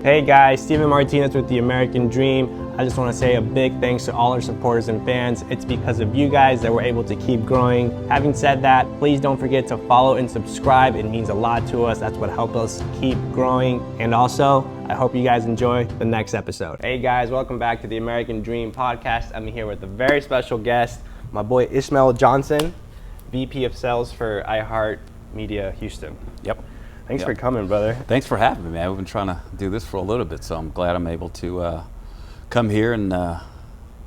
Hey guys, Steven Martinez with The American Dream. I just want to say a big thanks to all our supporters and fans. It's because of you guys that we're able to keep growing. Having said that, please don't forget to follow and subscribe. It means a lot to us. That's what helps us keep growing. And also, I hope you guys enjoy the next episode. Hey guys, welcome back to The American Dream podcast. I'm here with a very special guest, my boy Ishmael Johnson, VP of Sales for iHeartRadio Houston. Yep. Thanks for coming, brother. Thanks for having me, man. We've been trying to do this for a little bit, so I'm glad I'm able to come here and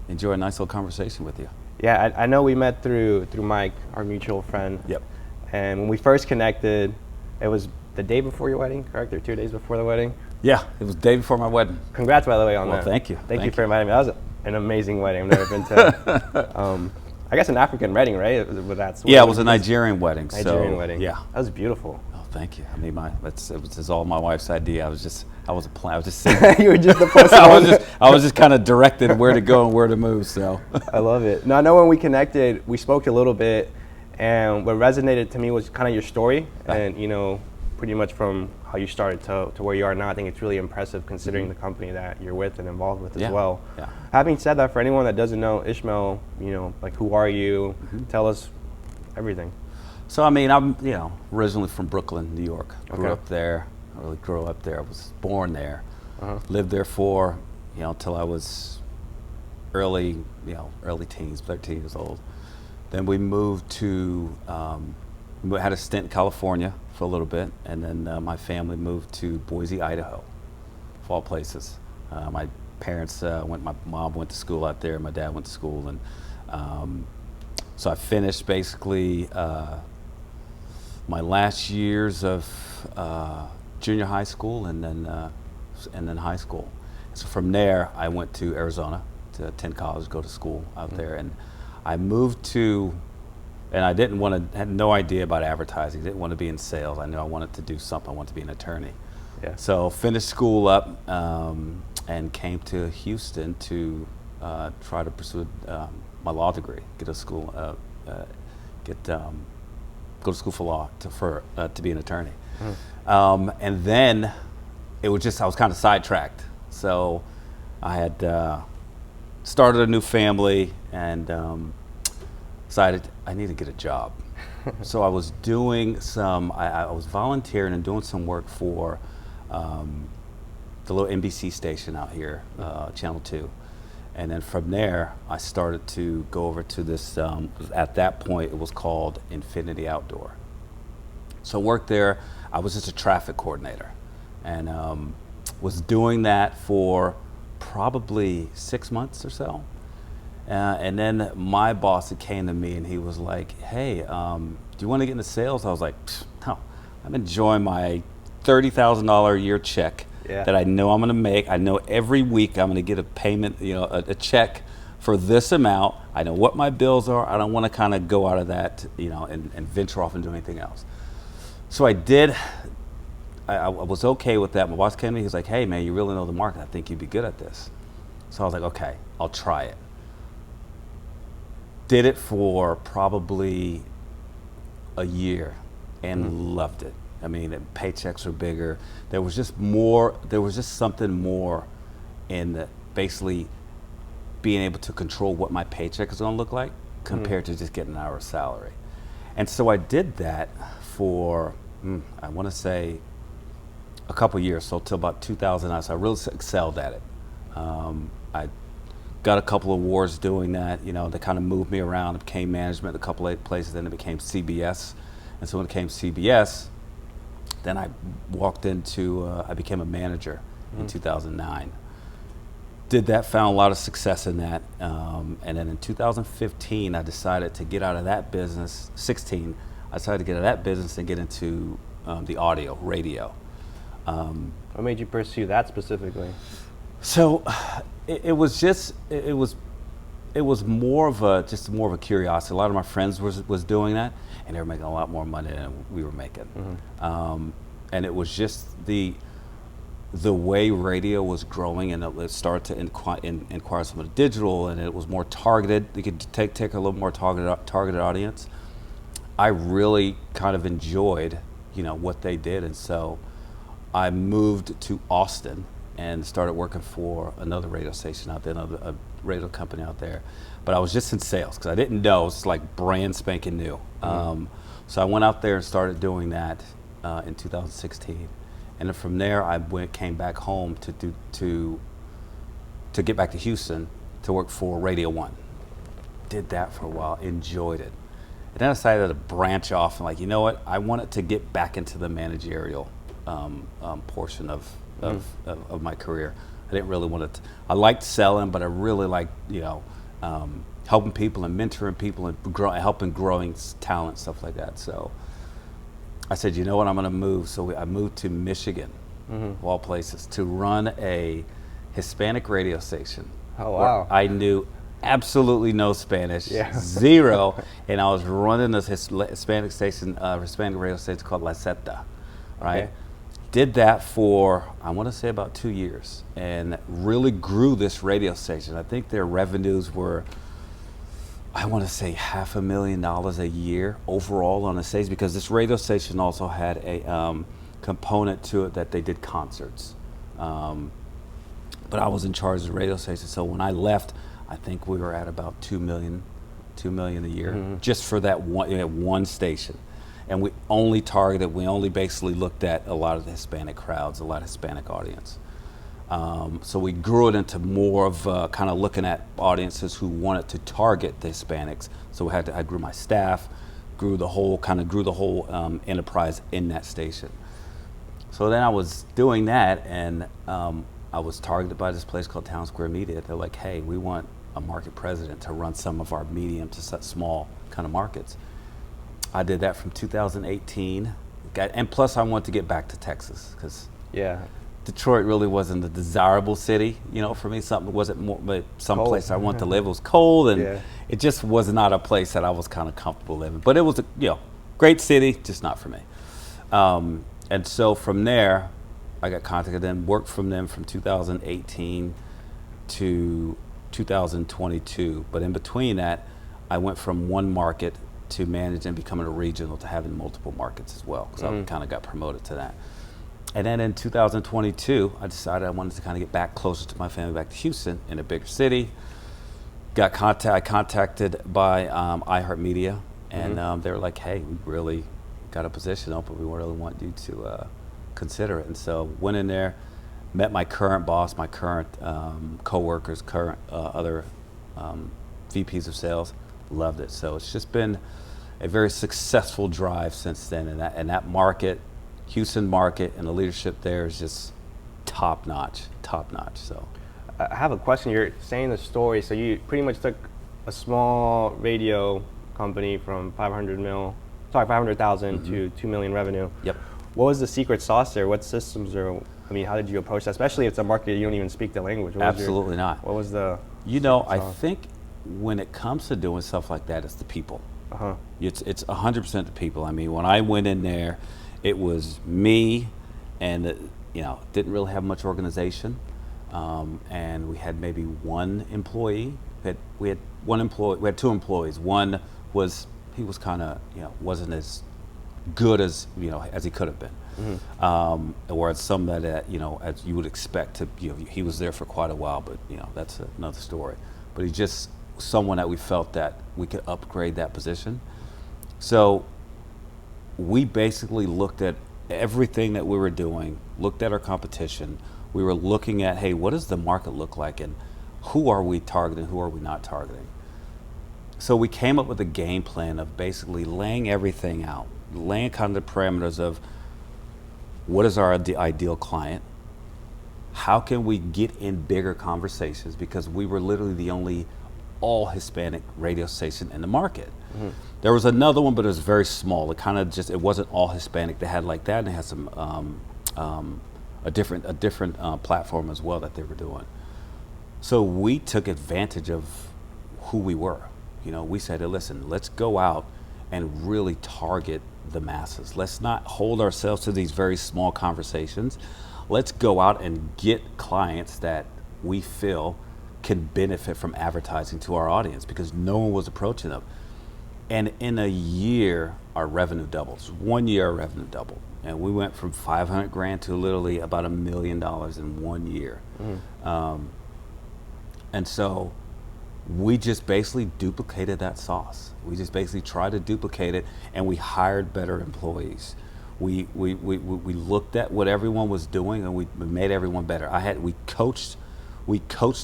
enjoy a nice little conversation with you. Yeah, I know we met through Mike, our mutual friend. Yep. And when we first connected, it was the day before your wedding, correct? Or 2 days before the wedding? Yeah, it was the day before my wedding. Congrats, by the way, on that. Well, thank you. Thank you for inviting me. That was an amazing wedding. I've never been to, I guess an African wedding, right? It was a Nigerian wedding. Nigerian wedding. Yeah. That was beautiful. Thank you. I mean, it was all my wife's idea. I was just saying. You were just the person. I was just kind of directed where to go and where to move. So. I love it. Now, I know when we connected, we spoke a little bit, and what resonated to me was kind of your story, and pretty much from how you started to where you are now. I think it's really impressive considering the company that you're with and involved with as well. Yeah. Having said that, for anyone that doesn't know Ishmael, like who are you? Tell us everything. So I mean, I'm originally from Brooklyn, New York. Grew up there. I really grew up there. I was born there. Lived there for until I was early teens, 13 years old. Then we moved to we had a stint in California for a little bit, and then my family moved to Boise, Idaho, of all places. My parents my mom went to school out there. My dad went to school, and so I finished basically. My last years of junior high school and then high school. So from there, I went to Arizona to attend college, go to school out there, and I moved to. And I had no idea about advertising. Didn't want to be in sales. I knew I wanted to do something. I wanted to be an attorney. Yeah. So finished school up and came to Houston to try to pursue my law degree, go to school for law to be an attorney. And then I was kind of sidetracked. So I had started a new family and decided I need to get a job. So I was doing I was volunteering and doing some work for the little NBC station out here, Channel 2. And then from there, I started to go over to this, at that point, it was called Infinity Outdoor. So I worked there. I was just a traffic coordinator and was doing that for probably 6 months or so. And then my boss came to me and he was like, hey, do you want to get into sales? I was like, no, I'm enjoying my $30,000 a year check. Yeah. That I know I'm going to make. I know every week I'm going to get a payment, a check for this amount. I know what my bills are. I don't want to kind of go out of that, and venture off and do anything else. So I did. I was okay with that. My boss came to me. He was like, hey, man, you really know the market. I think you'd be good at this. So I was like, okay, I'll try it. Did it for probably a year and loved it. I mean, paychecks were bigger. There was just something more in basically being able to control what my paycheck is going to look like compared to just getting an hour's salary. And so I did that for, I want to say, a couple years, so till about 2009. So I really excelled at it. I got a couple of awards doing that. They kind of moved me around. It became management, a couple of places. Then it became CBS. And so when it became CBS, then I I became a manager in 2009. Did that, found a lot of success in that. And then in 2015, I decided to get out of that business. 16, I decided to get out of that business and get into the audio, radio. What made you pursue that specifically? So it was more of a curiosity. A lot of my friends was doing that, and they were making a lot more money than we were making. And it was just the way radio was growing, and it started to inquire some of the digital, and it was more targeted. You could take a little more targeted audience. I really kind of enjoyed, what they did, and so I moved to Austin and started working for another radio station out there, a radio company out there. But I was just in sales because I didn't know. It's like brand spanking new. So I went out there and started doing that in 2016. And then from there, I came back home to get back to Houston to work for Radio 1. Did that for a while, enjoyed it. And then I decided to branch off and like, you know what? I wanted to get back into the managerial portion of my career. I didn't really want to. I liked selling, but I really liked, helping people and mentoring people and helping growing talent, stuff like that. So I said, you know what? I'm going to move. So I moved to Michigan, of all places, to run a Hispanic radio station. Oh, wow. I knew absolutely no Spanish, zero, and I was running this Hispanic station, Hispanic radio station called La Zeta, right? Okay. Did that for, I want to say about 2 years, and really grew this radio station. I think their revenues were, I want to say $500,000 a year overall on the stage, because this radio station also had a component to it that they did concerts. But I was in charge of the radio station, so when I left, I think we were at about $2 million a year, just for that one station. And we only basically looked at a lot of the Hispanic crowds, a lot of Hispanic audience. So we grew it into more of kind of looking at audiences who wanted to target the Hispanics. So I grew my staff, grew the whole enterprise in that station. So then I was doing that, and I was targeted by this place called Town Square Media. They're like, hey, we want a market president to run some of our medium to small kind of markets. I did that from 2018, and plus I wanted to get back to Texas, because Detroit really wasn't a desirable city, for me. Something wasn't more, but some place I wanted to live. It was cold, and it just was not a place that I was kind of comfortable living. But it was a great city, just not for me. And so from there, I got contacted and worked from them from 2018 to 2022. But in between that, I went from one market to manage and becoming a regional to having multiple markets as well, because I kind of got promoted to that. And then in 2022, I decided I wanted to kind of get back closer to my family, back to Houston in a bigger city. I contacted by iHeartRadio, and they were like, hey, we really got a position open. We really want you to consider it. And so went in there, met my current boss, my current co-workers, current other VPs of sales. Loved it. So it's just been a very successful drive since then. And that market, Houston market, and the leadership there is just top notch. So I have a question. You're saying the story, so you pretty much took a small radio company from 500,000 to 2 million revenue. Yep. What was the secret sauce there? What systems how did you approach that? Especially if it's a market you don't even speak the language. Absolutely not. What was the I think when it comes to doing stuff like that, it's the people. It's 100% the people. I mean, when I went in there, it was me, and didn't really have much organization, and we had maybe one employee. We had two employees. One was kind of wasn't as good as as he could have been. Whereas some that as you would expect to, he was there for quite a while, but that's another story. But he's just someone that we felt that we could upgrade that position. So we basically looked at everything that we were doing, looked at our competition. We were looking at, hey, what does the market look like, and who are we targeting, who are we not targeting? So we came up with a game plan of basically laying everything out, laying kind of the parameters of what is our ideal client, how can we get in bigger conversations, because we were literally the only all Hispanic radio station in the market. There was another one, but it was very small. It kind of it wasn't all Hispanic. They had like that, and they had some a different platform as well that they were doing. So we took advantage of who we were. We said, hey, listen, let's go out and really target the masses. Let's not hold ourselves to these very small conversations. Let's go out and get clients that we feel can benefit from advertising to our audience, because no one was approaching them. And in a year, our revenue doubled. 1 year, our revenue doubled. And we went from 500 grand to literally about $1 million in 1 year. And so we just basically duplicated that sauce. We just basically tried to duplicate it, and we hired better employees. We looked at what everyone was doing, and we made everyone better. We coached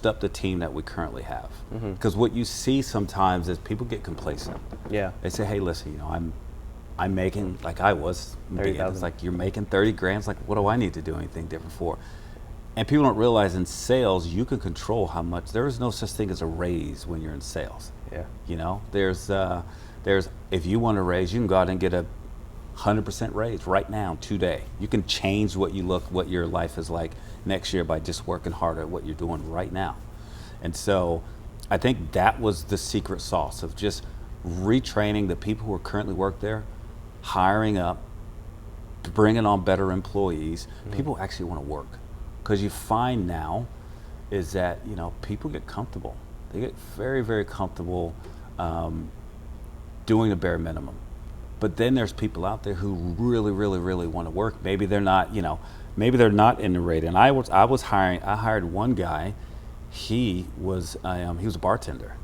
up the team that we currently have. Because what you see sometimes is people get complacent. Yeah. They say, hey, listen, I'm making, like I was, it's like, you're making 30 grand. It's like, what do I need to do anything different for? And people don't realize in sales, you can control how much. There is no such thing as a raise when you're in sales. Yeah. There's if you want a raise, you can go out and get a 100% raise right now, today. You can change what your life is like next year by just working harder at what you're doing right now. And so I think that was the secret sauce of just retraining the people who are currently work there, hiring up, bringing on better employees. People actually want to work. Because you find now is that, people get comfortable. They get very, very comfortable doing a bare minimum. But then there's people out there who really, really, really want to work. Maybe they're not, maybe they're not in the rate. And I hired one guy. He was a bartender.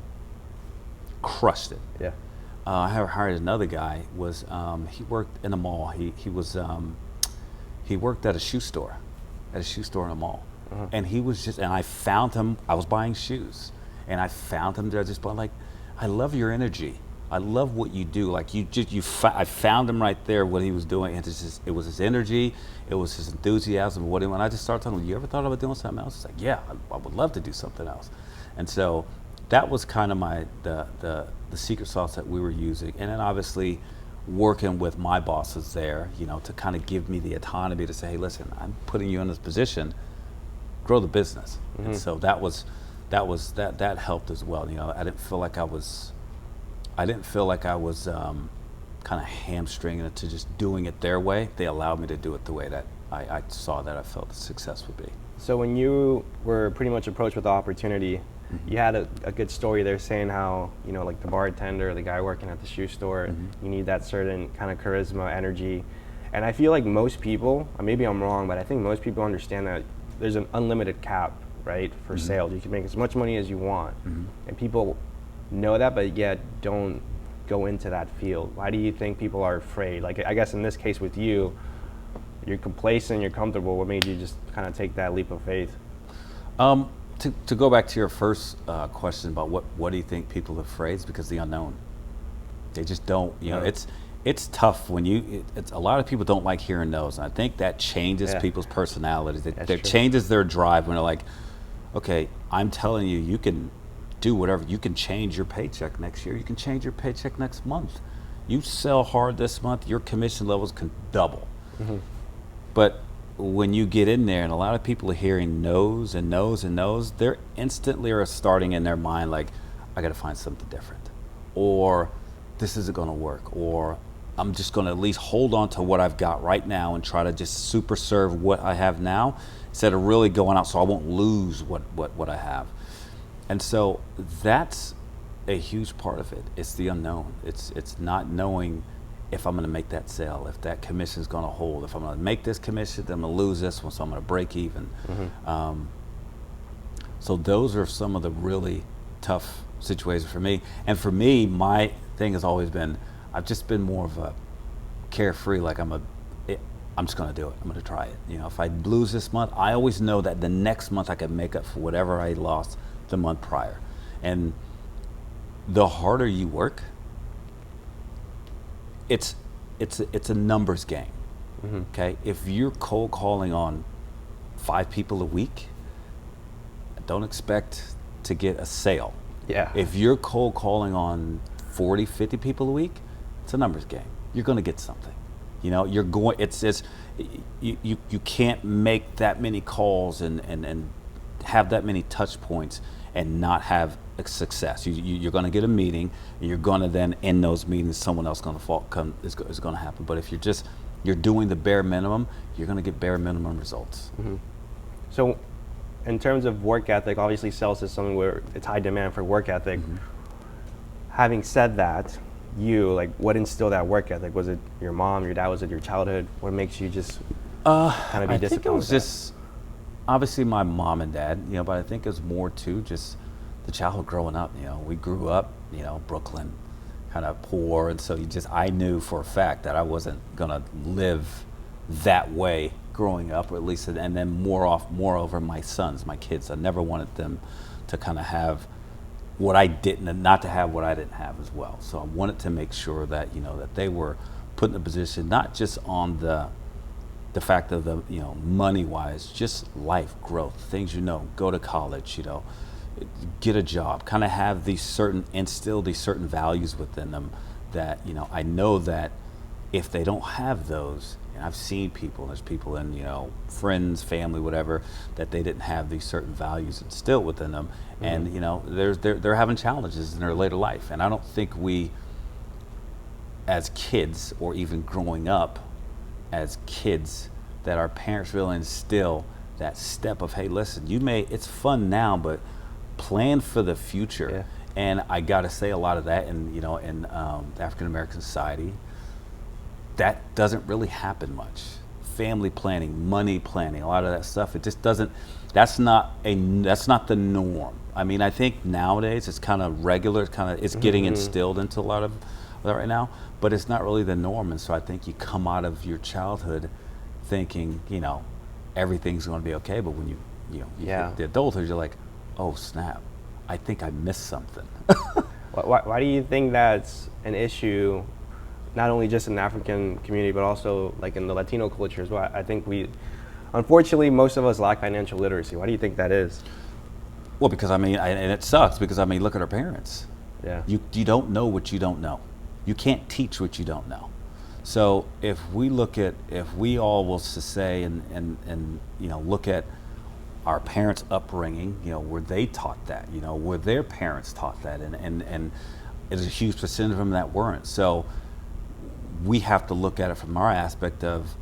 Crushed it. Yeah. I hired another guy. He worked in a mall. He worked at a shoe store. At a shoe store in a mall. And he was and I found him, I was buying shoes, and I found him there just like, I love your energy. I love what you do. Like I found him right there, what he was doing. And it was his energy, it was his enthusiasm, and I just started talking, you ever thought about doing something else? It's like, yeah, I would love to do something else. And so that was kind of the secret sauce that we were using. And then obviously working with my bosses there, to kind of give me the autonomy to say, hey, listen, I'm putting you in this position, grow the business. And so that helped as well. I didn't feel like I was kind of hamstringing it to just doing it their way. They allowed me to do it the way that I saw that I felt the success would be. So when you were pretty much approached with the opportunity, you had a good story there saying how, like the bartender, the guy working at the shoe store, you need that certain kind of charisma, energy. And I feel like most people, maybe I'm wrong, but I think most people understand that there's an unlimited cap, right, for sales. You can make as much money as you want. And people know that, but yet don't go into that field. Why do you think people are afraid? Like, I guess in this case with you, you're complacent, you're comfortable. What made you just kind of take that leap of faith? To go back to your first question about what do you think people are afraid, is because the unknown. They just don't, it's tough when it's a lot of people don't like hearing no's, and I think that changes people's personalities. It changes their drive when they're like, okay, I'm telling you, you can do whatever. You can change your paycheck next year. You can change your paycheck next month. You sell hard this month, your commission levels can double. But when you get in there and a lot of people are hearing no's and no's and no's, they're instantly are starting in their mind like, I got to find something different, or this isn't going to work, or I'm just going to at least hold on to what I've got right now and try to just super serve what I have now instead of really going out so I won't lose what I have. And so that's a huge part of it. It's the unknown. It's not knowing if I'm going to make that sale, if that commission is going to hold, if I'm going to make this commission, then I'm going to lose this one, so I'm going to break even. So those are some of the really tough situations for me. And for me, my thing has always been, I've just been more of a carefree, like I'm just going to do it. I'm going to try it. If I lose this month, I always know that the next month I can make up for whatever I lost the month prior. And the harder you work, it's a numbers game. Okay, if you're cold calling on 5 people a week, don't expect to get a sale. Yeah. If you're cold calling on 40, 50 people a week, it's a numbers game. You're going to get something. You're going. You can't make that many calls and have that many touch points and not have a success. You're going to get a meeting, and you're going to then in those meetings, someone else is going to happen. But if you're doing the bare minimum, you're going to get bare minimum results. So, in terms of work ethic, obviously sales is something where it's high demand for work ethic. Having said that, you? Like, what instilled that work ethic? Was it your mom, your dad? Was it your childhood? What makes you just kind of be disciplined? I think it was just obviously my mom and dad, but I think it was more too just the childhood growing up. We grew up, Brooklyn, kind of poor, and so I knew for a fact that I wasn't gonna live that way growing up, or at least, and then moreover, my sons, my kids, I never wanted them to kind of have what I didn't, and not to have what I didn't have as well. So I wanted to make sure that that they were put in a position, not just on the fact of the money wise, just life growth, things, go to college, get a job, kind of have instill these certain values within them that I know that if they don't have those, and I've seen there's people in friends, family, whatever, that they didn't have these certain values instilled within them, and they're having challenges in their later life. And I don't think we, as kids, or even growing up as kids, that our parents really instill that step of, hey, listen, it's fun now, but plan for the future. Yeah. And I gotta say, a lot of that in African American society, that doesn't really happen much. Family planning, money planning, a lot of that stuff, it just doesn't, that's not the norm. I mean, I think nowadays it's kind of regular, it's getting instilled into a lot of that right now, but it's not really the norm. And so I think you come out of your childhood thinking, everything's going to be okay, but when you hit the adulthood, you're like, oh snap, I think I missed something. Why do you think that's an issue, not only just in the African community, but also like in the Latino culture as well? I think unfortunately, most of us lack financial literacy. Why do you think that is? Well, because and it sucks, because look at our parents. Yeah. You don't know what you don't know. You can't teach what you don't know. So if we all will say and look at our parents' upbringing, were they taught that? Were their parents taught that? And there's a huge percentage of them that weren't. So we have to look at it from our aspect of,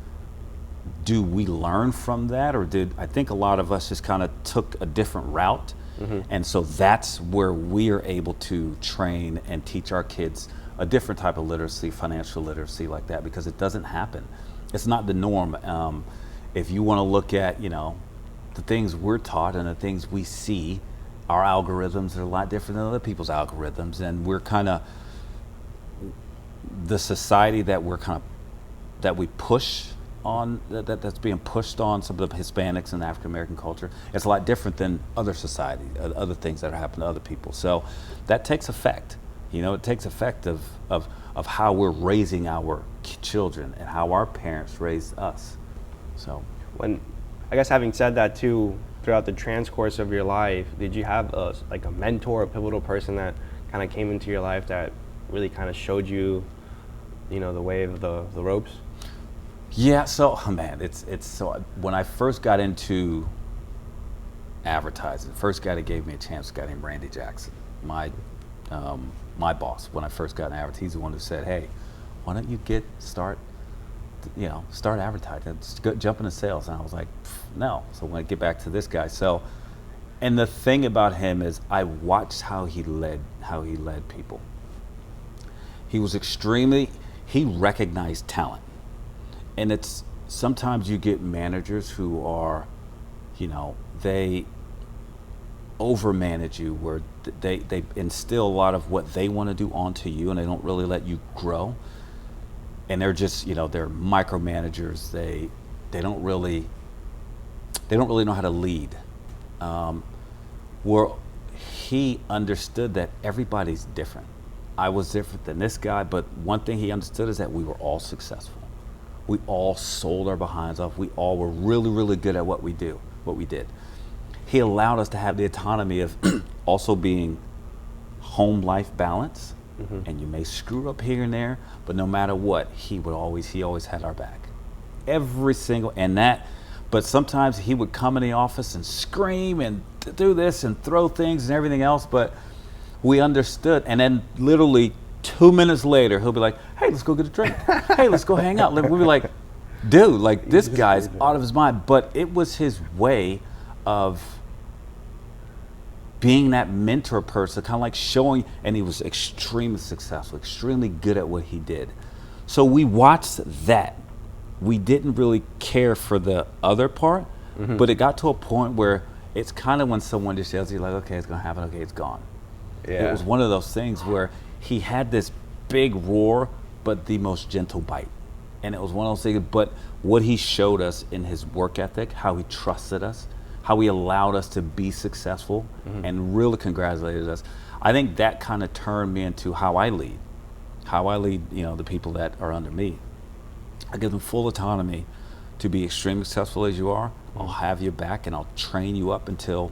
do we learn from that, or I think a lot of us just kind of took a different route, and so that's where we are able to train and teach our kids a different type of literacy, financial literacy like that, because it doesn't happen. It's not the norm. If you want to look at, the things we're taught and the things we see, our algorithms are a lot different than other people's algorithms, and we're kind of, the society that we push on, that's being pushed on some of the Hispanics and African American culture, it's a lot different than other society, other things that are happening to other people. So that takes effect. It takes effect of how we're raising our children and how our parents raised us. So I guess having said that too, throughout the transcourse of your life, did you have a mentor, a pivotal person that kind of came into your life that really kind of showed you, the way of the ropes? Yeah. So, it's so when I first got into advertising, the first guy that gave me a chance was a guy named Randy Jackson, my boss. When I first got in advertising, he's the one who said, hey, why don't you start advertising, jump into sales. And I was like, no. So when I get back to this guy, and the thing about him is, I watched how he led people. He recognized talent. And it's, sometimes you get managers who are, they overmanage you, where they instill a lot of what they want to do onto you, and they don't really let you grow. And they're just, they're micromanagers. They don't really know how to lead. Where he understood that everybody's different. I was different than this guy, but one thing he understood is that we were all successful. We all sold our behinds off. We all were really, really good at what we did. He allowed us to have the autonomy of also being home life balance. And you may screw up here and there, but no matter what, he always had our back. But sometimes he would come in the office and scream and do this and throw things and everything else, but we understood. And then literally 2 minutes later, he'll be like, hey, let's go get a drink. Hey, let's go hang out. We'll be like, dude, this guy's out of his mind. But it was his way of being that mentor person, kind of like showing, and he was extremely successful, extremely good at what he did. So we watched that. We didn't really care for the other part, but it got to a point where it's kind of when someone just tells you like, okay, it's gonna happen, okay, it's gone. Yeah. It was one of those things where he had this big roar, but the most gentle bite. And it was one of those things, but what he showed us in his work ethic, how he trusted us, how he allowed us to be successful and really congratulated us. I think that kind of turned me into how I lead, the people that are under me. I give them full autonomy to be extremely successful as you are. I'll have your back and I'll train you up until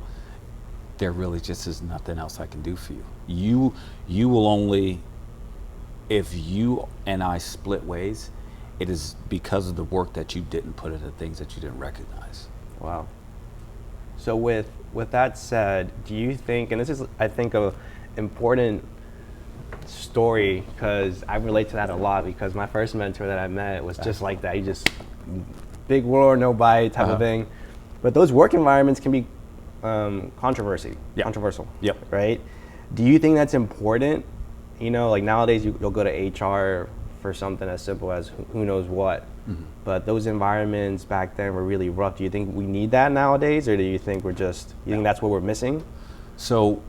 there really just is nothing else I can do for you. You will only, if you and I split ways, it is because of the work that you didn't put into things that you didn't recognize. Wow. So with that said, do you think, and this is, I think, a important story, because I relate to that a lot, because my first mentor that I met was just like that. He just, big roar, no bite type of thing. But those work environments can be controversial, Yep. right? Do you think that's important? You know, like nowadays you'll go to HR for something as simple as who knows what. But those environments back then were really rough. Do you think we need that nowadays, or do you think think that's what we're missing? So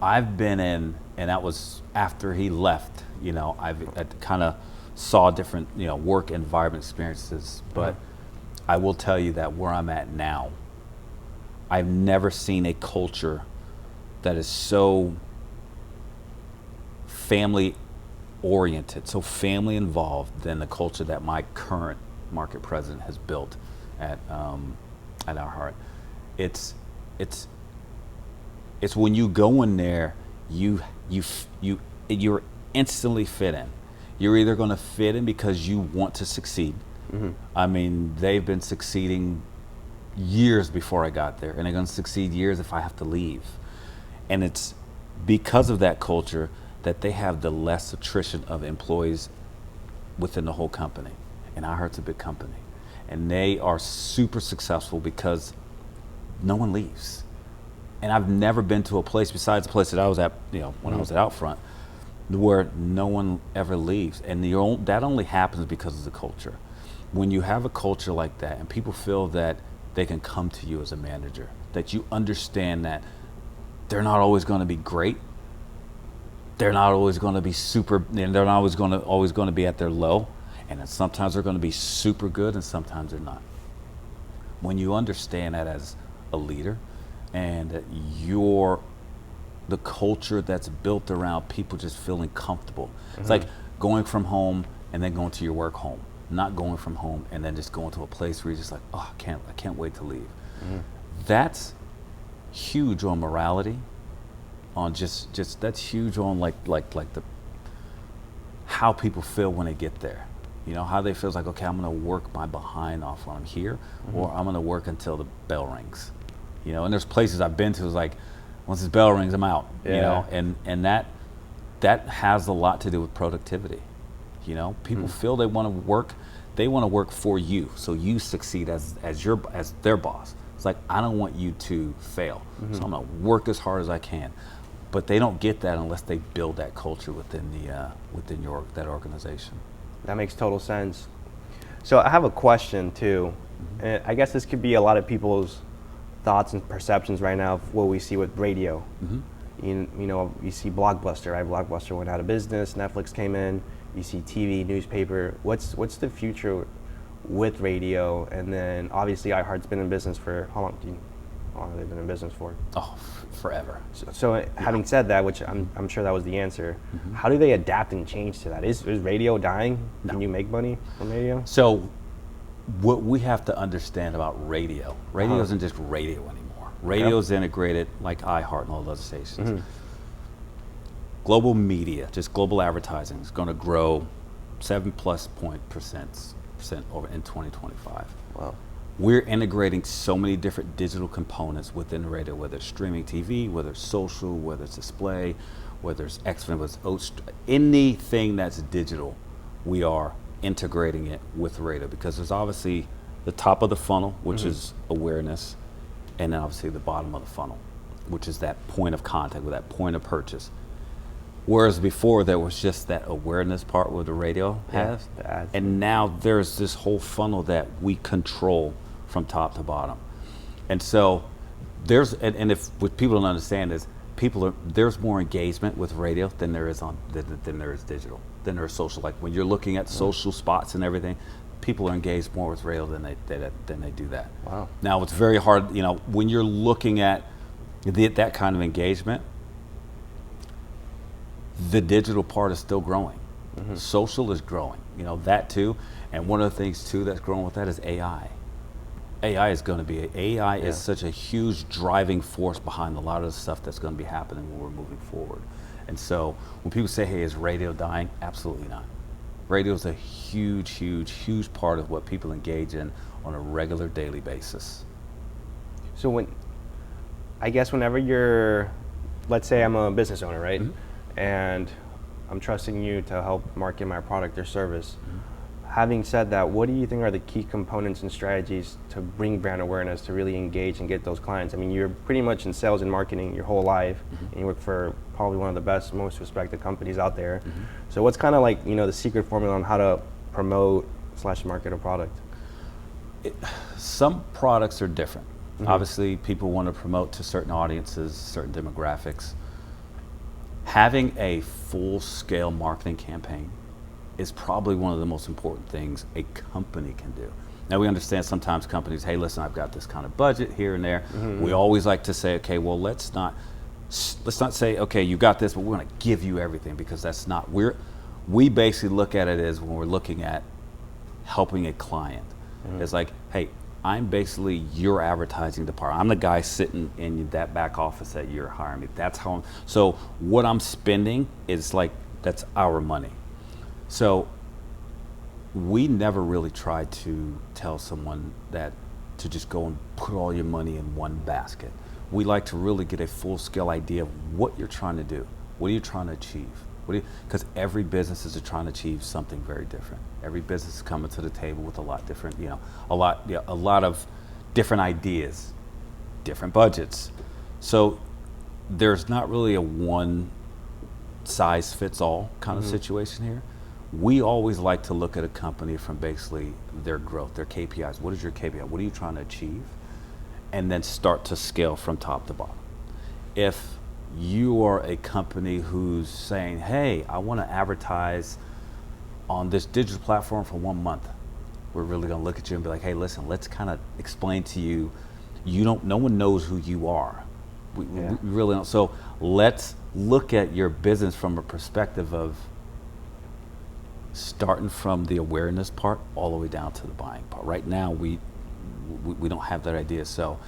I've been in, and that was after he left, I kind of saw different, work environment experiences, but I will tell you that where I'm at now, I've never seen a culture that is so family oriented, so family involved, than the culture that my current market president has built at iHeart. It's when you go in there, you're instantly fit in. You're either going to fit in because you want to succeed. I mean, they've been succeeding years before I got there, and they're going to succeed years if I have to leave. And it's because of that culture that they have the less attrition of employees within the whole company. And iHeart's a big company. And they are super successful because no one leaves. And I've never been to a place besides the place that I was at, when I was at Outfront, where no one ever leaves. And that only happens because of the culture. When you have a culture like that and people feel that they can come to you as a manager, that you understand that they're not always going to be great, they're not always going to be super, they're not always going to be at their low, and then sometimes they're going to be super good and sometimes they're not. When you understand that as a leader, and that the culture that's built around people just feeling comfortable. It's like going from home and then going to your work home, not going from home and then just going to a place where you're just like, oh, I can't wait to leave. That's huge on morality, on just that's huge on like the how people feel when they get there. How they feel like, okay, I'm gonna work my behind off when I'm here, or I'm gonna work until the bell rings. And there's places I've been to, it's like, once this bell rings, I'm out. And that has a lot to do with productivity. People feel they want to work for you, so you succeed as their boss. It's like, I don't want you to fail, so I'm gonna work as hard as I can. But they don't get that unless they build that culture within that organization. That makes total sense. So I have a question too, and I guess this could be a lot of people's thoughts and perceptions right now of what we see with radio. You see Blockbuster, right? Blockbuster went out of business, Netflix came in, you see TV, newspaper. What's the future with radio? And then obviously iHeart's been in business for, how long have they been in business for? Oh, forever. So having said that, which I'm sure that was the answer, how do they adapt and change to that? Is radio dying? No. Can you make money from radio? So what we have to understand about radio isn't just radio anymore. Radio is integrated like iHeart and all those stations. Global media, just global advertising, is going to grow 7+ % over in 2025. Wow. We're integrating so many different digital components within radio, whether it's streaming TV, whether it's social, whether it's display, whether it's X-Fin, whether it's anything that's digital, we are integrating it with radio, because there's obviously the top of the funnel, which is awareness, and then obviously the bottom of the funnel. which is that point of contact, with that point of purchase. Whereas before there was just that awareness part where the radio has, and now there's this whole funnel that we control from top to bottom. And so and if what people don't understand is there's more engagement with radio than there is than there is digital, than there is social. Like when you're looking at social spots and everything, people are engaged more with radio than they do that. Wow. Now it's very hard, when you're looking at that kind of engagement, the digital part is still growing. Mm-hmm. Social is growing, that too. And one of the things too that's growing with that is AI. AI is such a huge driving force behind a lot of the stuff that's going to be happening when we're moving forward. And so when people say, hey, is radio dying? Absolutely not. Radio is a huge, huge, huge part of what people engage in on a regular daily basis. So whenever you're, let's say I'm a business owner, right? Mm-hmm. And I'm trusting you to help market my product or service. Mm-hmm. Having said that, what do you think are the key components and strategies to bring brand awareness, to really engage and get those clients? I mean, you're pretty much in sales and marketing your whole life, mm-hmm. and you work for probably one of the best, most respected companies out there. Mm-hmm. So what's kind of like, the secret formula on how to promote / market a product? Some products are different. Mm-hmm. Obviously, people want to promote to certain audiences, certain demographics. Having a full-scale marketing campaign is probably one of the most important things a company can do. Now we understand sometimes companies, hey, listen, I've got this kind of budget here and there. Mm-hmm. We always like to say, okay, well, let's not say, okay, you got this, but we're going to give you everything, because that's not. We basically look at it as when we're looking at helping a client. Mm-hmm. It's like, hey, I'm basically your advertising department. I'm the guy sitting in that back office that you're hiring me. That's how. So what I'm spending is like, that's our money. So we never really try to tell someone that to just go and put all your money in one basket. We like to really get a full-scale idea of what you're trying to do. What are you trying to achieve? Because every business is trying to achieve something very different. Every business is coming to the table with a lot different, a lot of different ideas, different budgets. So there's not really a one size fits all kind of situation here. We always like to look at a company from basically their growth, their KPIs. What is your KPI? What are you trying to achieve? And then start to scale from top to bottom. If you are a company who's saying, hey, I want to advertise on this digital platform for 1 month, we're really going to look at you and be like, hey, listen, let's kind of explain to you, no one knows who you are. We really don't. So let's look at your business from a perspective of starting from the awareness part all the way down to the buying part. Right now, we don't have that idea. So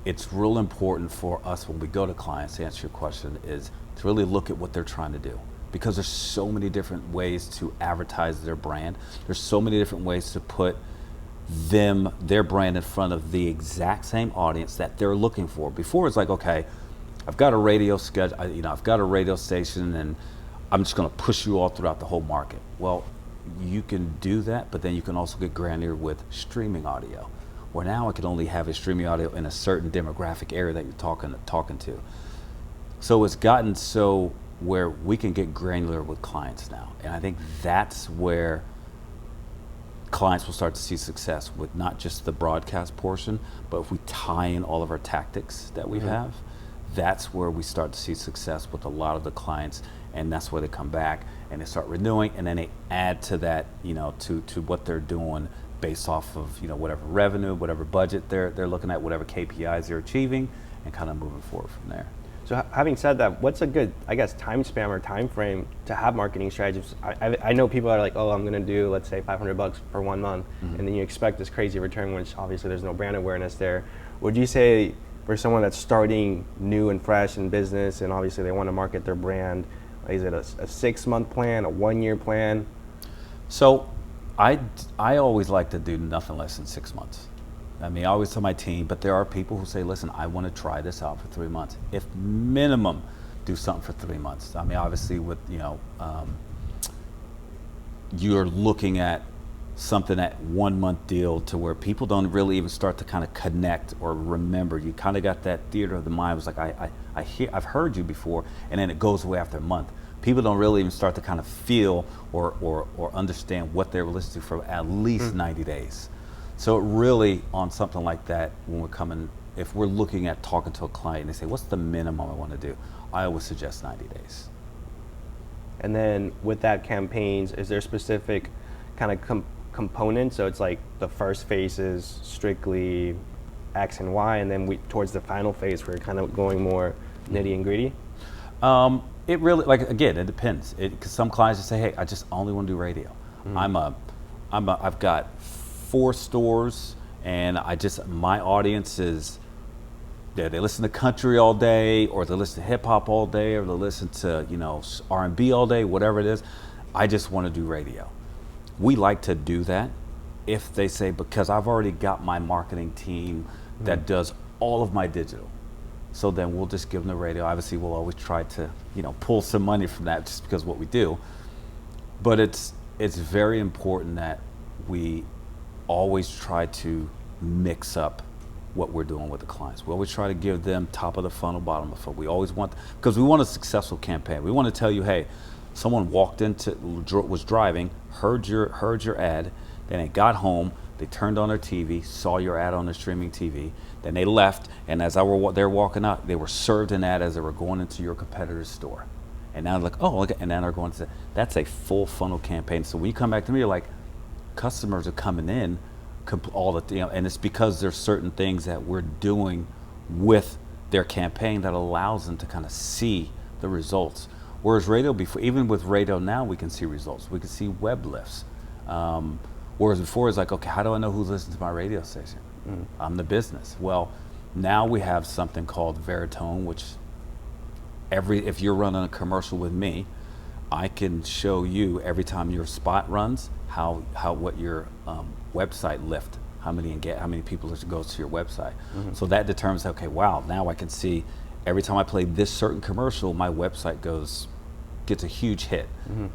it's real important for us when we go to clients, to answer your question, is to really look at what they're trying to do. Because there's so many different ways to advertise their brand. There's so many different ways to put their brand in front of the exact same audience that they're looking for. Before it's like, okay, I've got a radio schedule, I've got a radio station, and I'm just going to push you all throughout the whole market. Well, you can do that, but then you can also get granular with streaming audio, where now I can only have a streaming audio in a certain demographic area that you're talking to. So it's gotten so where we can get granular with clients now. And I think that's where clients will start to see success with not just the broadcast portion, but if we tie in all of our tactics that we have, that's where we start to see success with a lot of the clients. And that's where they come back and they start renewing, and then they add to that, to what they're doing based off of, whatever revenue, whatever budget they're looking at, whatever KPIs they're achieving, and kind of moving forward from there. So having said that, what's a good, time span or time frame to have marketing strategies? I know people are like, oh, I'm going to do, let's say, $500 for 1 month, and then you expect this crazy return, which obviously there's no brand awareness there. Would you say for someone that's starting new and fresh in business, and obviously they want to market their brand, is it a 6-month plan, a 1-year plan? So I always like to do nothing less than 6 months. I mean, I always tell my team, but there are people who say, listen, I want to try this out for 3 months. If minimum, do something for 3 months. I mean, obviously with, you're looking at something at 1 month deal to where people don't really even start to kind of connect or remember. You kind of got that theater of the mind. It was like, I've heard you before, and then it goes away after a month. People don't really even start to kind of feel or understand what they were listening to for at least 90 days. So it really, on something like that, when we're coming, if we're looking at talking to a client and they say, what's the minimum I want to do? I always suggest 90 days. And then with that campaigns, is there specific kind of components? So it's like the first phase is strictly X and Y, and then towards the final phase, we're kind of going more nitty and gritty? It really, like, again, it depends. Because some clients just say, hey, I just only want to do radio. I've got 4 stores, and my audience is, they listen to country all day, or they listen to hip hop all day, or they listen to, R&B all day, whatever it is. I just want to do radio. We like to do that if they say, because I've already got my marketing team that does all of my digital. So then we'll just give them the radio. Obviously, we'll always try to, pull some money from that just because of what we do. But it's very important that we always try to mix up what we're doing with the clients. We always try to give them top of the funnel, bottom of the funnel. We always want, because we want a successful campaign. We want to tell you, hey, someone was driving, heard your ad, then they got home, they turned on their TV, saw your ad on their streaming TV, then they left, and as they're walking out, they were served an ad as they were going into your competitor's store. And now they're like, oh, look, and then they're going to, that's a full funnel campaign. So when you come back to me, you're like, customers are coming in all the, and it's because there's certain things that we're doing with their campaign that allows them to kind of see the results. Whereas radio before, even with radio now, we can see results. We can see web lifts. Whereas before, it's like, okay, how do I know who's listening to my radio station? I'm the business. Well, now we have something called Veritone, which if you're running a commercial with me, I can show you every time your spot runs what your website lift, how many people goes to your website. So that determines, okay, wow, now I can see every time I play this certain commercial, my website gets a huge hit.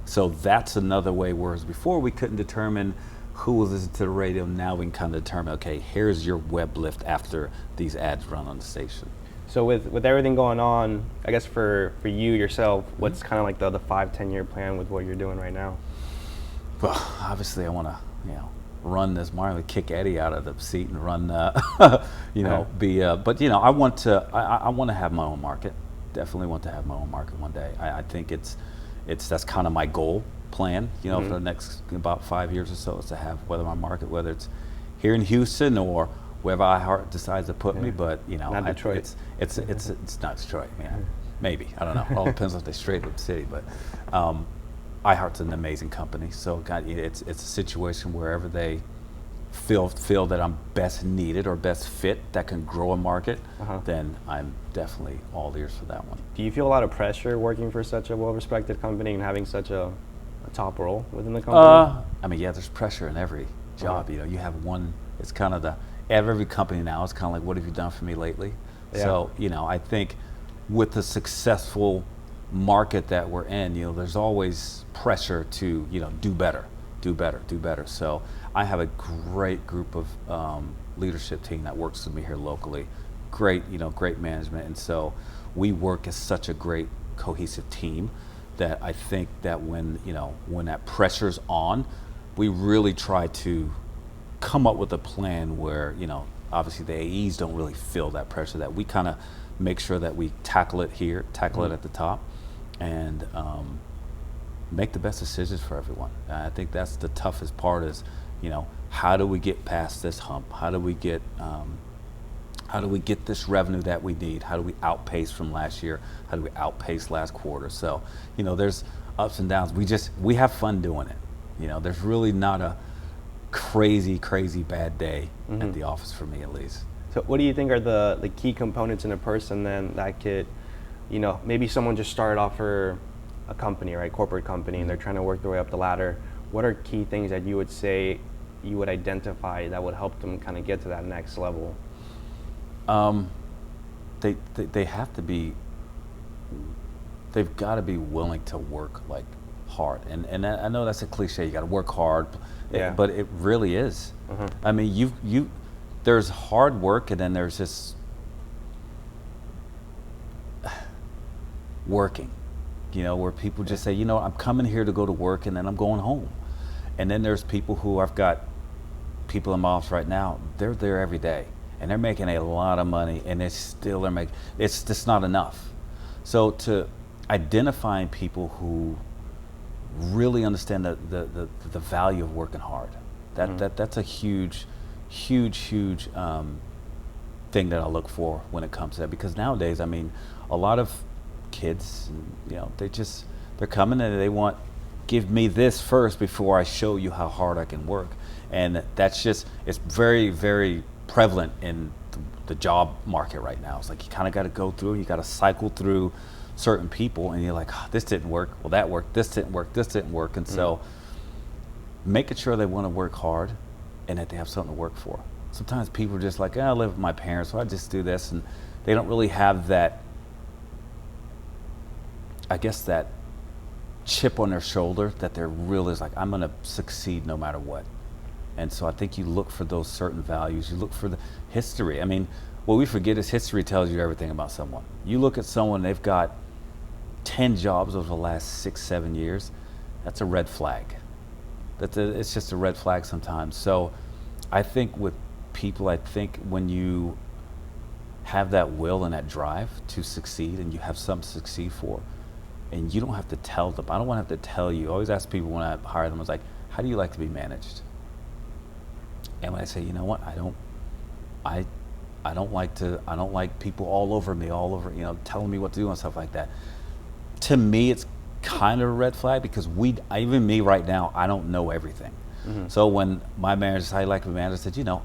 So that's another way, whereas before we couldn't determine who was listening to the radio. Now we can kind of determine, okay, here's your web lift after these ads run on the station. So with everything going on, I guess for you yourself, what's kind of like the 5-10 year plan with what you're doing right now? Well, obviously I want to, run this Marley, kick Eddie out of the seat and run, but I want to have my own market. Definitely want to have my own market one day. I think that's kind of my goal plan, for the next about 5 years or so, is to have my market, whether it's here in Houston or wherever iHeart decides to put me, but not Detroit. It's not Detroit, maybe, I don't know. It all depends if they straight with the city, but iHeart's an amazing company, so it's a situation wherever they feel that I'm best needed or best fit that can grow a market, then I'm definitely all ears for that one. Do you feel a lot of pressure working for such a well-respected company and having such a top role within the company? There's pressure in every job. You have one. It's kind of every company now is kind of like, what have you done for me lately? So I think with the successful market that we're in, there's always pressure to do better. So I have a great group of leadership team that works with me here locally. Great management, and so we work as such a great cohesive team that I think that when that pressure's on, we really try to come up with a plan where obviously the AEs don't really feel that pressure, that we kind of make sure that we tackle it at the top, and make the best decisions for everyone. And I think that's the toughest part is, how do we get past this hump? How do we get this revenue that we need? How do we outpace from last year? How do we outpace last quarter? So, there's ups and downs. We have fun doing it. There's really not a crazy bad day at the office for me, at least. So what do you think are the key components in a person then that could, maybe someone just started off for a company, right, corporate company, and they're trying to work their way up the ladder. What are key things that you would say you would identify that would help them kind of get to that next level? They have to be, they've got to be willing to work like hard. And I know that's a cliche. You got to work hard, Yeah. but it really is. I mean, there's hard work, and then there's just working. Where people just say, I'm coming here to go to work, and then I'm going home. And then there's people who I've got people in my office right now. They're there every day, and they're making a lot of money, and it's just not enough. So to identifying people who really understand the value of working hard, that's a huge thing that I look for when it comes to that. Because nowadays, I mean, a lot of kids, they're coming and they want, give me this first before I show you how hard I can work. And it's very, very prevalent in the job market right now. It's like you kind of got to go through, you got to cycle through certain people, and you're like, oh, this didn't work, well that worked, this didn't work. And so making sure they want to work hard and that they have something to work for. Sometimes people are just like, I live with my parents, so I just do this, and they don't really have that, I guess, that chip on their shoulder that they're really like, I'm going to succeed no matter what. And so I think you look for those certain values. You look for the history. I mean, what we forget is history tells you everything about someone. You look at someone, they've got 10 jobs over the last 6-7 years. That's a red flag. It's just a red flag sometimes. So I think with people, when you have that will and that drive to succeed, and you have something to succeed for, and you don't have to tell them. I don't want to have to tell you. I always ask people when I hire them, I was like, how do you like to be managed? And when I say, you know what, I don't like people all over me, telling me what to do and stuff like that. To me, it's kind of a red flag, because even me right now, I don't know everything. So when my manager said, how you like to be managed, I said,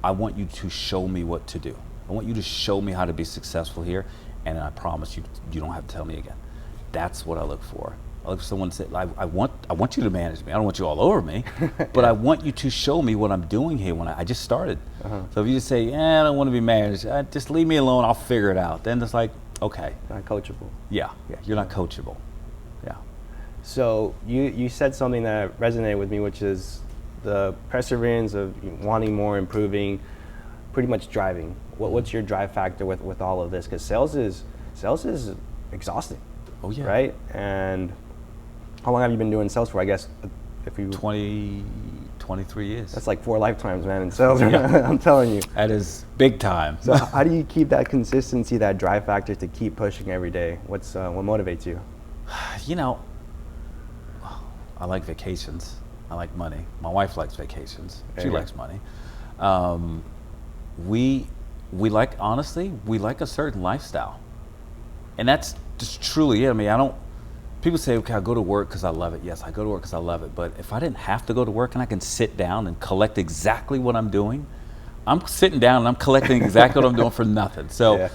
I want you to show me what to do. I want you to show me how to be successful here, and I promise you don't have to tell me again. That's what I look for. I look for someone to say, I want you to manage me. I don't want you all over me, but I want you to show me what I'm doing here when I just started. So if you just say, I don't want to be managed, just leave me alone, I'll figure it out. Then it's like, okay. Not coachable. Yeah, you're not coachable. Yeah. So you said something that resonated with me, which is the perseverance of wanting more, improving, pretty much driving. What's your drive factor with all of this? Because sales is exhausting. Oh yeah. Right? And how long have you been doing sales for? I guess if you 23 years. That's like 4 lifetimes, man, in sales. I'm telling you. That is big time. So how do you keep that consistency, that drive factor to keep pushing every day? What motivates you? I like vacations. I like money. My wife likes vacations. She likes money. We like a certain lifestyle, and that's just truly it. I mean, people say, okay, I go to work because I love it. Yes, I go to work because I love it. But if I didn't have to go to work and I can sit down and collect exactly what I'm doing, I'm sitting down and I'm collecting exactly what I'm doing for nothing. So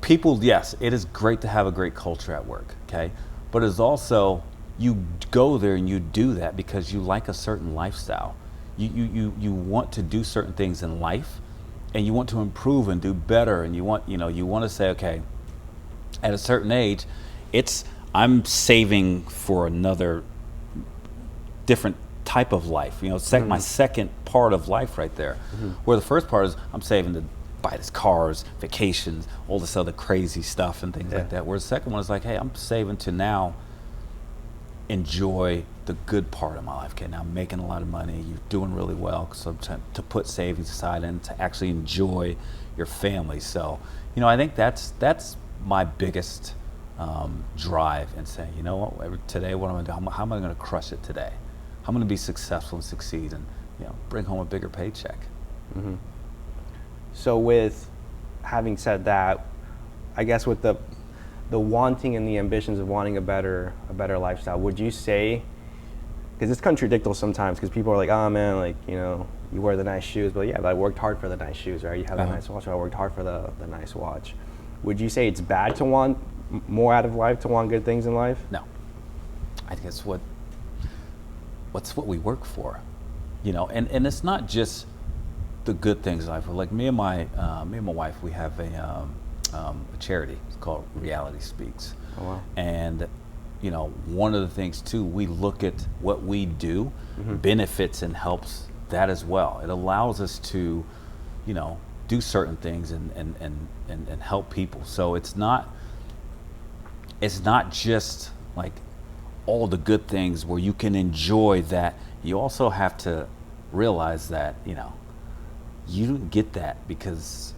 people, yes, it is great to have a great culture at work, okay? But it's also, you go there and you do that because you like a certain lifestyle. You want to do certain things in life, and you want to improve and do better, and you want to say, okay, at a certain age, I'm saving for another different type of life. My second part of life right there. Where the first part is I'm saving to buy these cars, vacations, all this other crazy stuff and things like that. Where the second one is like, hey, I'm saving to now enjoy the good part of my life. Okay, now I'm making a lot of money, you're doing really well, so to put savings aside and to actually enjoy your family. So, I think that's my biggest drive, and saying, today what I'm gonna do, how am I gonna crush it today? How am I gonna be successful and succeed, and bring home a bigger paycheck. So with having said that, I guess with the wanting and the ambitions of wanting a better lifestyle, would you say, because it's contradictory sometimes, because people are like, oh man, like, you wear the nice shoes, but yeah, but I worked hard for the nice shoes, right? You have a nice watch, so I worked hard for the nice watch. Would you say it's bad to want more out of life, to want good things in life? No. I think it's what we work for, and it's not just the good things in life. Like me and my wife, we have a charity. It's called Reality Speaks. Oh, wow. And you know, one of the things too, we look at what we do benefits and helps that as well. It allows us to, you know, do certain things and help people. So it's not just like all the good things where you can enjoy that. You also have to realize that, you know, you didn't get that because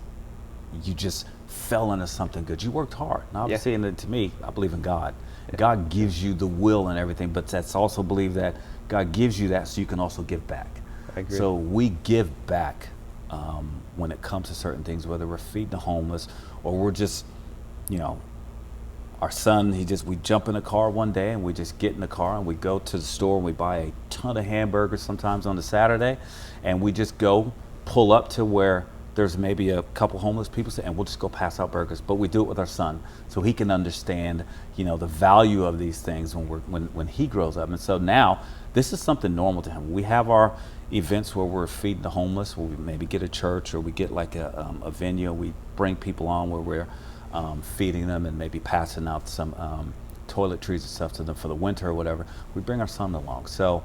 you just fell into something good. You worked hard. And obviously, and to me, I believe in God. God gives you the will and everything, but that's also believe that God gives you that so you can also give back. I agree. So we give back when it comes to certain things, whether we're feeding the homeless or we're just, you know, our son, we jump in a car one day and we just get in the car and we go to the store and we buy a ton of hamburgers sometimes on a Saturday, and we just go pull up to where there's maybe a couple homeless people and we'll just go pass out burgers. But we do it with our son so he can understand, you know, the value of these things when he grows up. And so now this is something normal to him. We have our events where we're feeding the homeless, where we maybe get a church or we get like a venue. We bring people on where we're feeding them and maybe passing out some toiletries and stuff to them for the winter or whatever. We bring our son along. So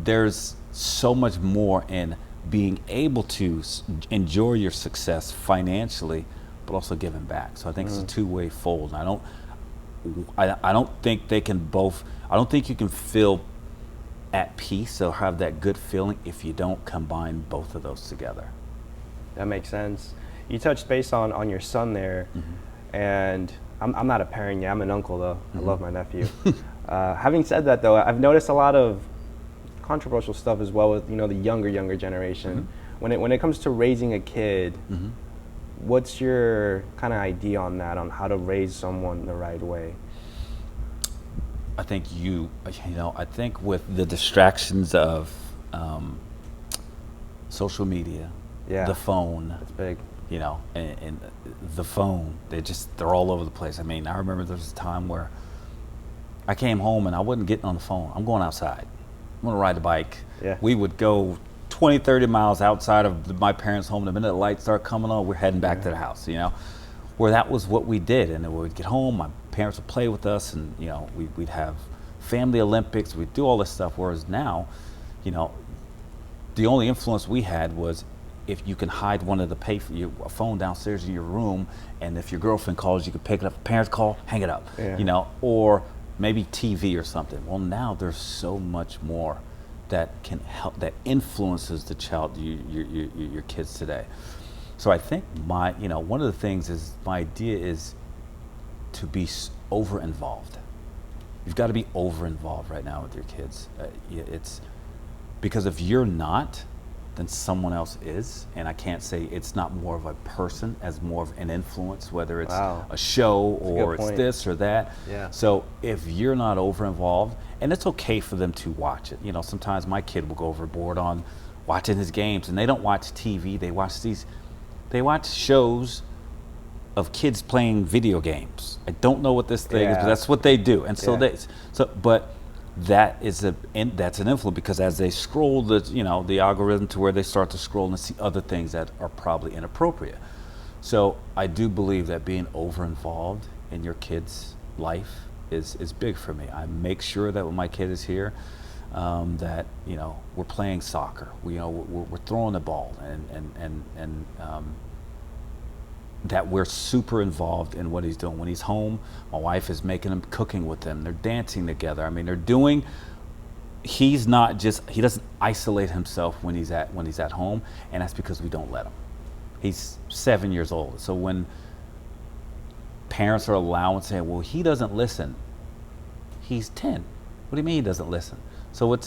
there's so much more in being able to enjoy your success financially, but also giving back. So I think it's a two-way fold. And I don't think they can both. I don't think you can feel at peace or have that good feeling if you don't combine both of those together. That makes sense. You touched base on your son there, and I'm not a parent yet. I'm an uncle though. I love my nephew. Having said that though, I've noticed a lot of controversial stuff as well with, you know, the younger generation. When it comes to raising a kid, what's your kind of idea on that, on how to raise someone the right way? I think I think with the distractions of social media, the phone, that's big. You know, and the phone, they're all over the place. I mean, I remember there was a time where I came home and I wasn't getting on the phone. I'm going outside. I'm gonna ride the bike. Yeah. We would go 20, 30 miles outside of my parents' home. The minute the lights start coming on, we're heading back to the house, you know, where that was what we did. And then we'd get home, my parents would play with us, and, you know, we'd have family Olympics, we'd do all this stuff. Whereas now, you know, the only influence we had was if you can hide one of the a phone downstairs in your room, and if your girlfriend calls, you can pick it up. Parents call, hang it up, you know, or maybe TV or something. Well, now there's so much more that can help, that influences the child, your kids today. So I think one of the things is, my idea is to be over involved. You've got to be over involved right now with your kids. It's because if you're not, then someone else is. And I can't say it's not more of a person as more of an influence, whether it's a show or it's this or that. Yeah. So if you're not over involved, and it's okay for them to watch it. You know, sometimes my kid will go overboard on watching his games, and they don't watch TV. They watch shows of kids playing video games. I don't know what this thing is, but that's what they do. And but that's an influence, because as they scroll the algorithm to where they start to scroll and see other things that are probably inappropriate. So I do believe that being over involved in your kid's life is big for me. I make sure that when my kid is here, that, you know, we're playing soccer, we're throwing the ball, and that we're super involved in what he's doing. When he's home, my wife is making him, cooking with them. They're dancing together. I mean, he doesn't isolate himself when he's at home, and that's because we don't let him. He's 7 years old. So when parents are allowing, saying, well, he doesn't listen, he's 10. What do you mean he doesn't listen? So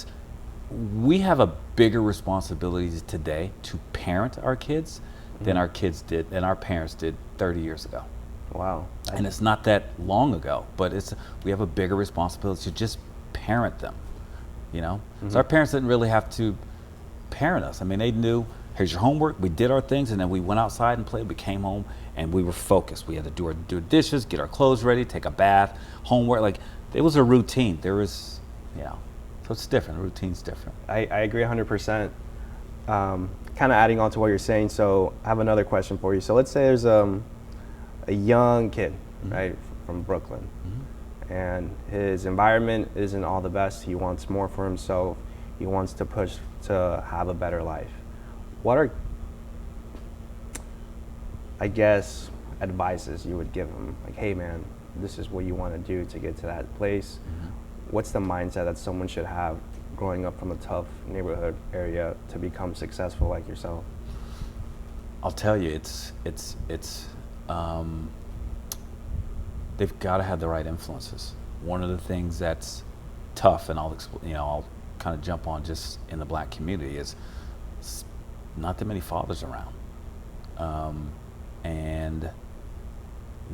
we have a bigger responsibility today to parent our kids than our parents did 30 years ago. Wow. And it's not that long ago, but we have a bigger responsibility to just parent them, you know? So our parents didn't really have to parent us. I mean, they knew, here's your homework, we did our things, and then we went outside and played, we came home, and we were focused. We had to do dishes, get our clothes ready, take a bath, homework. Like, it was a routine. There was, so it's different. The routine's different. I agree 100%. Kind of adding on to what you're saying, so I have another question for you. So let's say there's a young kid, right, from Brooklyn, and his environment isn't all the best. He wants more for himself. He wants to push to have a better life. What are, I guess, advices you would give him? Like, hey man, this is what you want to do to get to that place. What's the mindset that someone should have growing up from a tough neighborhood area to become successful like yourself? I'll tell you, they've got to have the right influences. One of the things that's tough, and I'll kind of jump on just in the black community, is not that many fathers around. And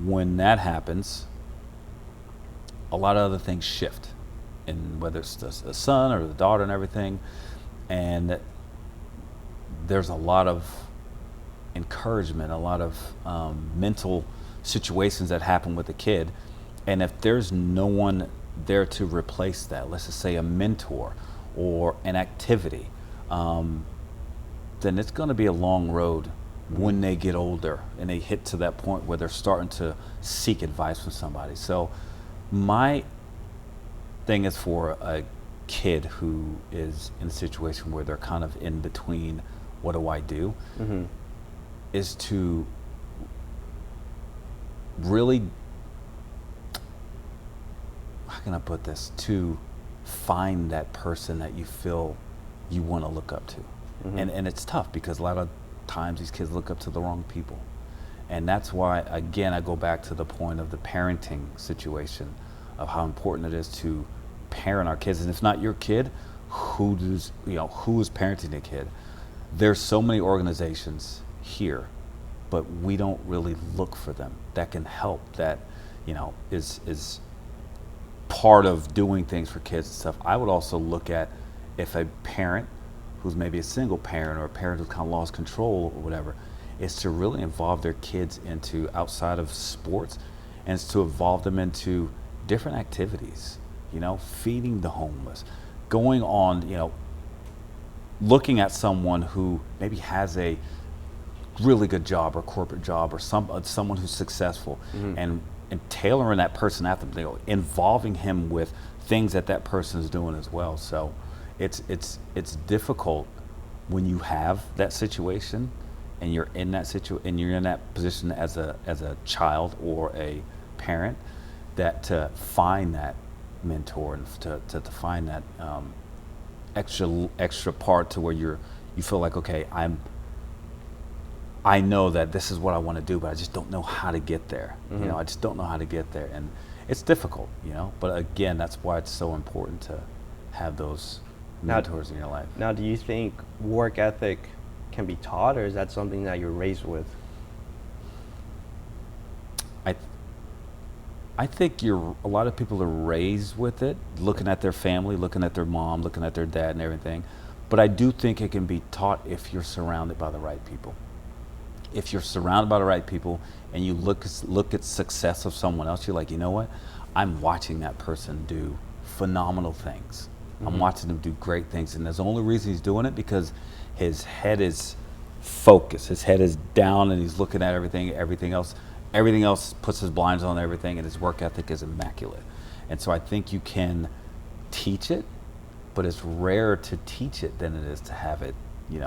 when that happens, a lot of other things shift, and whether it's the son or the daughter and everything, and there's a lot of encouragement, a lot of mental situations that happen with the kid, and if there's no one there to replace that, let's just say a mentor or an activity, then it's going to be a long road when they get older and they hit to that point where they're starting to seek advice from somebody. So my thing is, for a kid who is in a situation where they're kind of in between, what do I do, is to really, how can I put this, to find that person that you feel you want to look up to. And it's tough because a lot of times these kids look up to the wrong people. And that's why, again, I go back to the point of the parenting situation, of how important it is to parent our kids. And if not your kid, who is parenting a kid? There's so many organizations here, but we don't really look for them that can help, that is part of doing things for kids and stuff. I would also look at, if a parent who's maybe a single parent or a parent who's kind of lost control or whatever, is to really involve their kids into, outside of sports, and it's to involve them into different activities, feeding the homeless, going on, looking at someone who maybe has a really good job or corporate job, or someone who's successful, and tailoring that person after them, involving him with things that person is doing as well. So it's difficult when you have that situation and you're in that position as a child or a parent, that to find that mentor and to find that extra part to where you feel like, okay, I know that this is what I want to do, but I just don't know how to get there. I just don't know how to get there, and it's difficult, But again, that's why it's so important to have those mentors in your life. Now, do you think work ethic can be taught, or is that something that you're raised with? I think a lot of people are raised with it, looking at their family, looking at their mom, looking at their dad and everything. But I do think it can be taught if you're surrounded by the right people. If you're surrounded by the right people and you look at success of someone else, you're like, you know what? I'm watching that person do phenomenal things. I'm watching him do great things, and there's the only reason he's doing it because his head is focused. His head is down, and he's looking at everything. Everything else puts his blinds on everything, and his work ethic is immaculate. And so I think you can teach it, but it's rarer to teach it than it is to have it, kind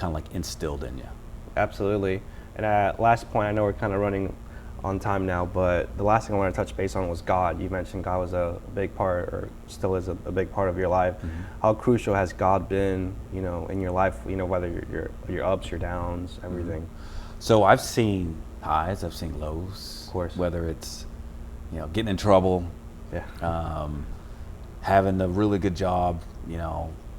of like instilled in you. Absolutely. And last point, I know we're kind of running on time now, but the last thing I want to touch base on was God. You mentioned God was a big part, or still is a big part of your life. How crucial has God been, in your life, whether your ups, your downs, everything? So I've seen highs, I've seen lows. Of course. Whether it's, getting in trouble, having a really good job,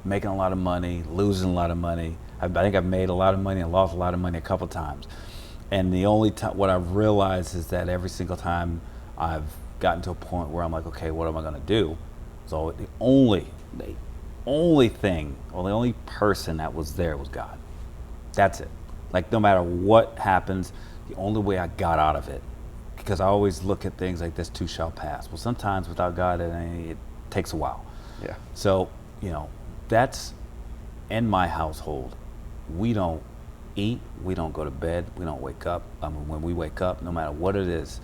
making a lot of money, losing a lot of money. I think I've made a lot of money and lost a lot of money a couple times. And the only time, what I've realized is that every single time I've gotten to a point where I'm like, okay, what am I going to do? So the only thing, or the only person that was there was God. That's it. Like, no matter what happens, the only way I got out of it, because I always look at things like this too shall pass. Well, sometimes without God, it takes a while. Yeah. So, that's in my household. We don't eat, we don't go to bed, we don't wake up. When we wake up, no matter what it is,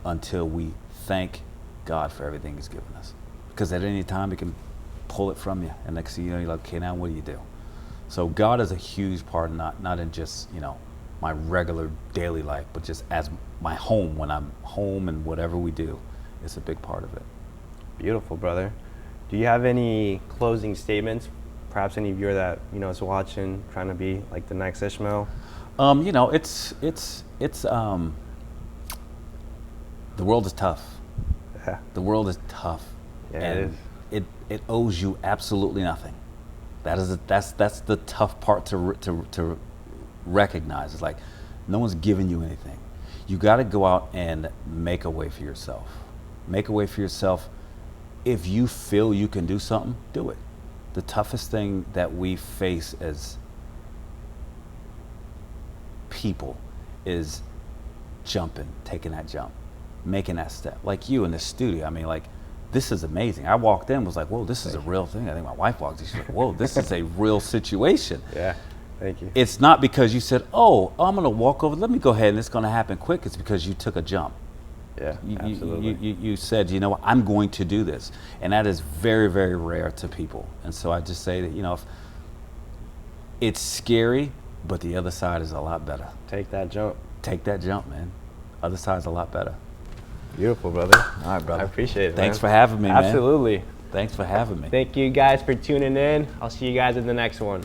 until we thank God for everything He's given us. Because at any time He can pull it from you, and next thing you know, you're like, okay, now what do you do? So God is a huge part, not in just, my regular daily life, but just as my home. When I'm home and whatever we do, it's a big part of it. Beautiful, brother. Do you have any closing statements? Perhaps any viewer that is watching, trying to be like the next Ishmael. It's the world is tough. Yeah. The world is tough. Yeah, and it is. It owes you absolutely nothing. That's the tough part to recognize. It's like no one's giving you anything. You got to go out and make a way for yourself. Make a way for yourself. If you feel you can do something, do it. The toughest thing that we face as people is jumping, taking that jump, making that step. Like you in the studio, I mean, like, this is amazing. I walked in, was like, whoa, this is a real thing. I think my wife walked in, she's like, whoa, this is a real situation. Yeah, thank you. It's not because you said, oh, I'm gonna walk over, let me go ahead and it's gonna happen quick. It's because you took a jump. Yeah, absolutely. You said, I'm going to do this. And that is very, very rare to people. And so I just say that, if it's scary, but the other side is a lot better. Take that jump. Take that jump, man. Other side's a lot better. Beautiful, brother. All right, brother. I appreciate it, Thanks man. for having me, man. Absolutely. Thanks for having me. Thank you guys for tuning in. I'll see you guys in the next one.